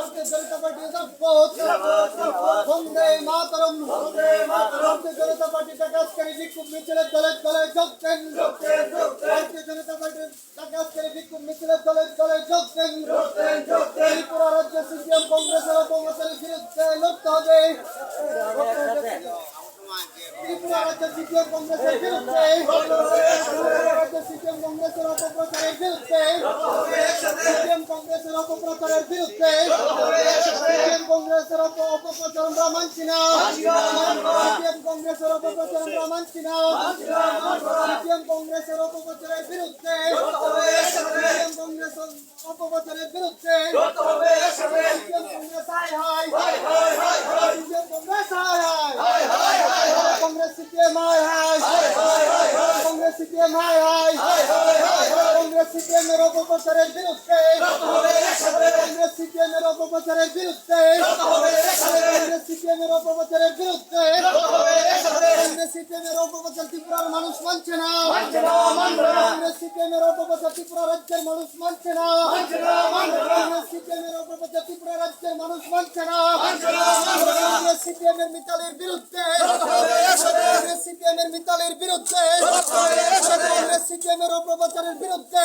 জনতা party বন্দে মাতরম ভারতীয় জনতা party টাকাজকারী বিক্ষোভ মিছিলের দলে দলে যোগ দেন। ভারতীয় জনতা পার্টির টাকাজকারী বিক্ষোভ মিছিলের দলে দলে যোগ দেন। ত্রিপুরা রাজ্যে সিপিএম কংগ্রেসের অপপ্রচারের বিরুদ্ধে লড়তে হবে। ত্রিপুরা রাজ্যে সিপিএম কংগ্রেসের বিরুদ্ধে, ত্রিপুরা রাজ্যে সিপিএম কংগ্রেসের অপপ্রচারের বিরুদ্ধে, সিপিএম কংগ্রেসের অপপ্রচারের বিরুদ্ধে, সিপিএম কংগ্রেসের অপপ্রচার আমরা মানছি না। সিপিএম কংগ্রেসের অপপ্রচার আমরা মানছি না। সিপিএম কংগ্রেসের অপপ্রচারের বিরুদ্ধে, সিপিএম কংগ্রেসের অপপ্রচারের বিরুদ্ধে, CPM Congress high high, CPM Congress high high, Congress CPM high high, Congress CPM high high, Congress CPM এর অপপ্রচারের বিরুদ্ধে, কংগ্রেস সিপিএম এর অপপ্রচারের বিরুদ্ধে, কংগ্রেস সিপিএম এর অপপ্রচারের বিরুদ্ধে, কংগ্রেস সিপিএম এর অপপ্রচার ত্রিপুরার মানুষ মানছে না। কংগ্রেস সিপিএম এর অপপ্রচার ত্রিপুরা রাজ্যের মানুষ মানছে না। কংগ্রেস সিপিএম এর অপপ্রচার ত্রিপুরা রাজ্যের মানুষ মানছে না। কংগ্রেস সিপিএম এর মিতালের বিরুদ্ধে, কংগ্রেস সিপিএম এর মিতালের বিরুদ্ধে, কংগ্রেস সিপিএম এর অপপ্রচারের বিরুদ্ধে,